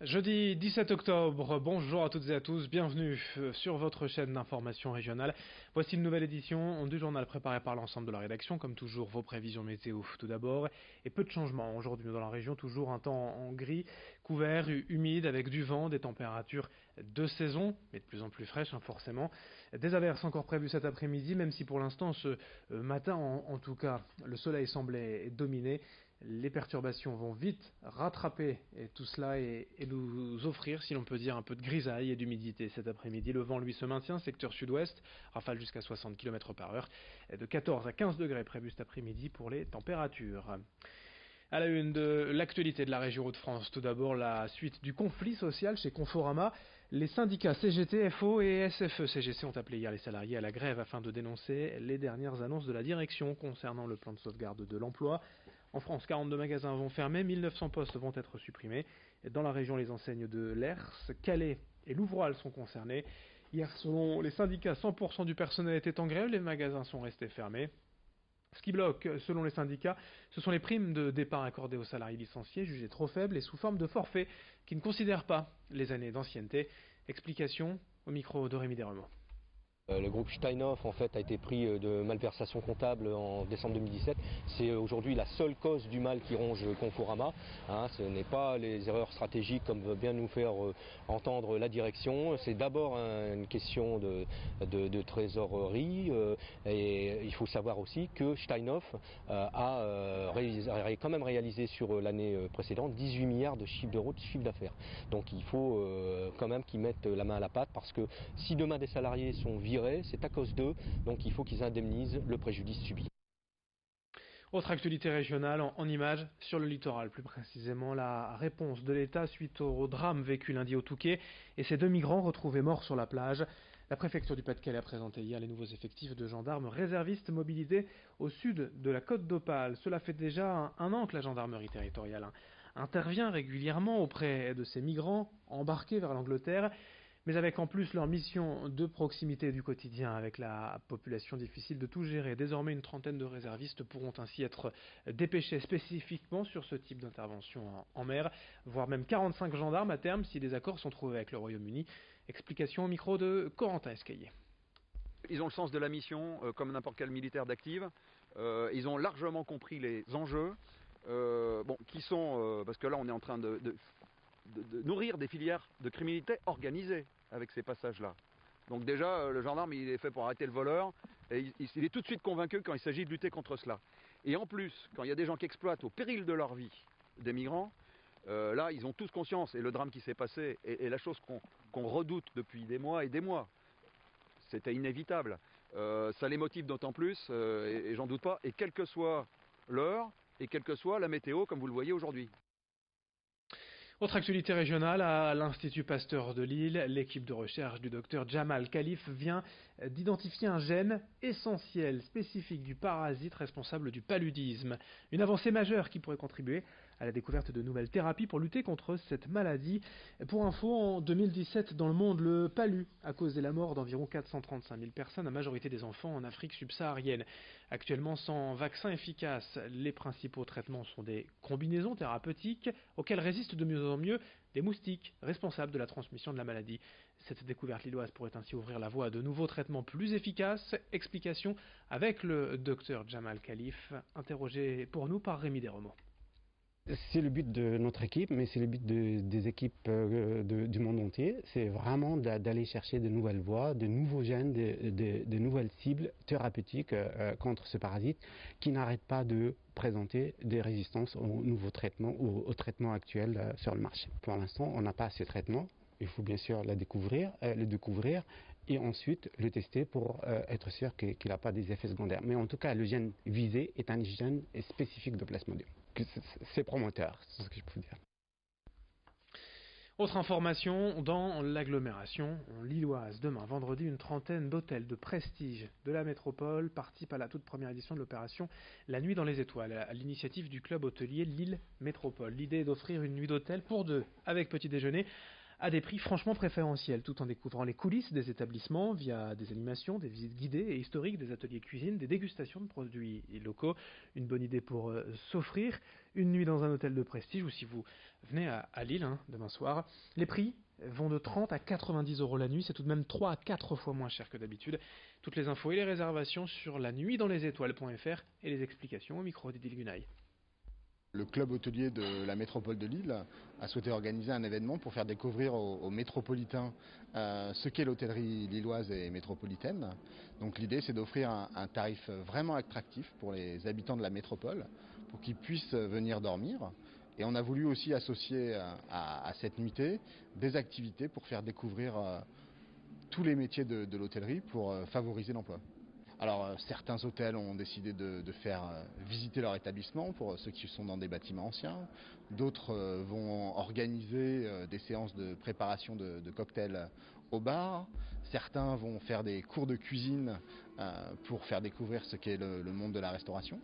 Jeudi 17 octobre, bonjour à toutes et à tous, bienvenue sur votre chaîne d'information régionale. Voici une nouvelle édition du journal préparé par l'ensemble de la rédaction, comme toujours vos prévisions météo tout d'abord, et peu de changements aujourd'hui dans la région, toujours un temps en gris, couvert, humide, avec du vent, des températures de saison, mais de plus en plus fraîches forcément. Des averses encore prévues cet après-midi, même si pour l'instant ce matin en tout cas le soleil semblait dominer. Les perturbations vont vite rattraper tout cela et nous offrir, si l'on peut dire, un peu de grisaille et d'humidité cet après-midi. Le vent, lui, se maintient, secteur sud-ouest, rafale jusqu'à 60 km/h, de 14 à 15 degrés prévu cet après-midi pour les températures. À la une de l'actualité de la région Hauts-de-France, tout d'abord la suite du conflit social chez Conforama. Les syndicats CGT, FO et SFE-CGC ont appelé hier les salariés à la grève afin de dénoncer les dernières annonces de la direction concernant le plan de sauvegarde de l'emploi. En France, 42 magasins vont fermer, 1900 postes vont être supprimés. Dans la région, les enseignes de Lers, Calais et Louvroil sont concernées. Hier, selon les syndicats, 100% du personnel était en grève, les magasins sont restés fermés. Ce qui bloque, selon les syndicats, ce sont les primes de départ accordées aux salariés licenciés, jugées trop faibles et sous forme de forfait, qui ne considèrent pas les années d'ancienneté. Explication au micro de Rémi Desremaux. Le groupe Steinhoff en fait a été pris de malversation comptable en décembre 2017. C'est aujourd'hui la seule cause du mal qui ronge Conforama. Ce n'est pas les erreurs stratégiques comme veut bien nous faire entendre la direction. C'est d'abord une question de trésorerie. Et il faut savoir aussi que Steinhoff a quand même réalisé sur l'année précédente 18 milliards de chiffre d'euros de chiffre d'affaires. Donc il faut quand même qu'ils mettent la main à la pâte parce que si demain des salariés sont virés, c'est à cause d'eux, donc il faut qu'ils indemnisent le préjudice subi. Autre actualité régionale en images sur le littoral, plus précisément la réponse de l'État suite au drame vécu lundi au Touquet et ces deux migrants retrouvés morts sur la plage. La préfecture du Pas-de-Calais a présenté hier les nouveaux effectifs de gendarmes réservistes mobilisés au sud de la côte d'Opale. Cela fait déjà un an que la gendarmerie territoriale intervient régulièrement auprès de ces migrants embarqués vers l'Angleterre, mais avec en plus leur mission de proximité du quotidien avec la population difficile de tout gérer. Désormais, une trentaine de réservistes pourront ainsi être dépêchés spécifiquement sur ce type d'intervention en mer, voire même 45 gendarmes à terme si des accords sont trouvés avec le Royaume-Uni. Explication au micro de Corentin Escaillé. Ils ont le sens de la mission, comme n'importe quel militaire d'active. Ils ont largement compris les enjeux, qui sont, parce que là on est en train de nourrir des filières de criminalité organisée avec ces passages-là. Donc déjà, le gendarme, il est fait pour arrêter le voleur, et il est tout de suite convaincu quand il s'agit de lutter contre cela. Et en plus, quand il y a des gens qui exploitent au péril de leur vie des migrants, là, ils ont tous conscience, et le drame qui s'est passé, est la chose qu'on redoute depuis des mois et des mois. C'était inévitable. Ça les motive d'autant plus, et j'en doute pas, et quelle que soit l'heure, et quelle que soit la météo, comme vous le voyez aujourd'hui. Autre actualité régionale, à l'Institut Pasteur de Lille, l'équipe de recherche du docteur Jamal Khalif vient d'identifier un gène essentiel, spécifique du parasite responsable du paludisme. Une avancée majeure qui pourrait contribuer à la découverte de nouvelles thérapies pour lutter contre cette maladie. Pour info, en 2017, dans le monde, le palu a causé la mort d'environ 435 000 personnes, la majorité des enfants en Afrique subsaharienne. Actuellement, sans vaccin efficace, les principaux traitements sont des combinaisons thérapeutiques auxquelles résistent de mieux en mieux des moustiques responsables de la transmission de la maladie. Cette découverte lilloise pourrait ainsi ouvrir la voie à de nouveaux traitements plus efficaces. Explication avec le docteur Jamal Khalif, interrogé pour nous par Rémi Desremaux. C'est le but de notre équipe, mais c'est le but des équipes du monde entier. C'est vraiment d'aller chercher de nouvelles voies, de nouveaux gènes, de nouvelles cibles thérapeutiques contre ce parasite qui n'arrête pas de présenter des résistances aux nouveaux traitements ou aux traitements actuels sur le marché. Pour l'instant, on n'a pas ces traitements. Il faut bien sûr le découvrir et ensuite le tester pour être sûr qu'il n'a pas des effets secondaires. Mais en tout cas, le gène visé est un gène spécifique de Plasmodium. C'est promoteur, c'est ce que je peux dire. Autre information, dans l'agglomération lilloise, demain vendredi, une trentaine d'hôtels de prestige de la métropole participent à la toute première édition de l'opération La Nuit dans les Étoiles, à l'initiative du club hôtelier Lille Métropole. L'idée est d'offrir une nuit d'hôtel pour deux, avec petit déjeuner, à des prix franchement préférentiels, tout en découvrant les coulisses des établissements via des animations, des visites guidées et historiques, des ateliers cuisine, des dégustations de produits locaux. Une bonne idée pour s'offrir une nuit dans un hôtel de prestige ou si vous venez à Lille demain soir. Les prix vont de 30 à 90 euros la nuit, c'est tout de même 3 à 4 fois moins cher que d'habitude. Toutes les infos et les réservations sur lanuitdanslesétoiles.fr et les explications au micro d'Idil Gunay. Le club hôtelier de la métropole de Lille a souhaité organiser un événement pour faire découvrir aux métropolitains ce qu'est l'hôtellerie lilloise et métropolitaine. Donc l'idée c'est d'offrir un tarif vraiment attractif pour les habitants de la métropole pour qu'ils puissent venir dormir. Et on a voulu aussi associer à cette nuitée des activités pour faire découvrir tous les métiers de l'hôtellerie pour favoriser l'emploi. Alors certains hôtels ont décidé de faire visiter leur établissement pour ceux qui sont dans des bâtiments anciens. D'autres vont organiser des séances de préparation de cocktails au bar. Certains vont faire des cours de cuisine pour faire découvrir ce qu'est le monde de la restauration.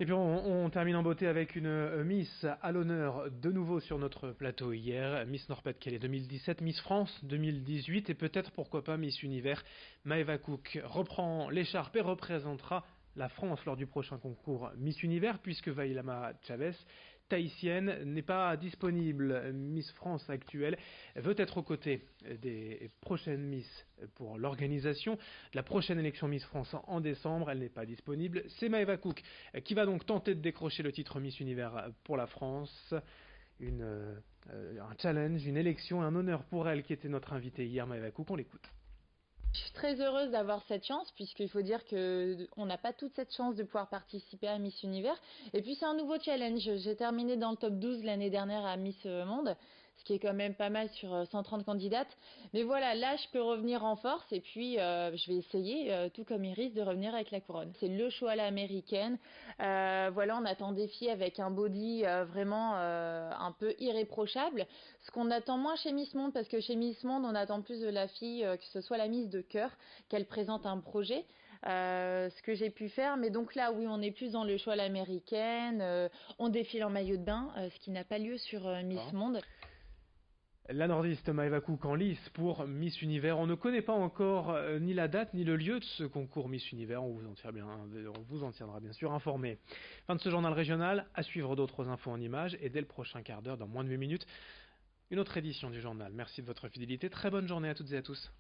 Et puis on termine en beauté avec une Miss à l'honneur de nouveau sur notre plateau hier, Miss Nord-Pas-de-Calais 2017, Miss France 2018 et peut-être pourquoi pas Miss Univers. Maëva Cook reprend l'écharpe et représentera la France lors du prochain concours Miss Univers puisque Vailama Chavez, tahitienne, n'est pas disponible. Miss France actuelle veut être aux côtés des prochaines Miss pour l'organisation de la prochaine élection Miss France en décembre. Elle n'est pas disponible. C'est Maëva Cook qui va donc tenter de décrocher le titre Miss Univers pour la France. Un challenge, une élection, un honneur pour elle qui était notre invitée hier, Maëva Cook. On l'écoute. Je suis très heureuse d'avoir cette chance puisqu'il faut dire qu'on n'a pas toute cette chance de pouvoir participer à Miss Univers. Et puis c'est un nouveau challenge. J'ai terminé dans le top 12 l'année dernière à Miss Monde, ce qui est quand même pas mal sur 130 candidates. Mais voilà, là je peux revenir en force et puis je vais essayer, tout comme Iris, de revenir avec la couronne. C'est le show à l'américaine. Voilà, on attend des filles avec un body vraiment un peu irréprochable. Ce qu'on attend moins chez Miss Monde, parce que chez Miss Monde, on attend plus de la fille que ce soit la Miss de cœur, qu'elle présente un projet. Ce que j'ai pu faire, mais donc là oui on est plus dans le show à l'américaine, on défile en maillot de bain, ce qui n'a pas lieu sur Miss Monde. La nordiste Maëva Cook en lice pour Miss Univers. On ne connaît pas encore ni la date ni le lieu de ce concours Miss Univers. On vous en tiendra bien sûr informé. Fin de ce journal régional. À suivre d'autres infos en images et dès le prochain quart d'heure, dans moins de 8 minutes, une autre édition du journal. Merci de votre fidélité. Très bonne journée à toutes et à tous.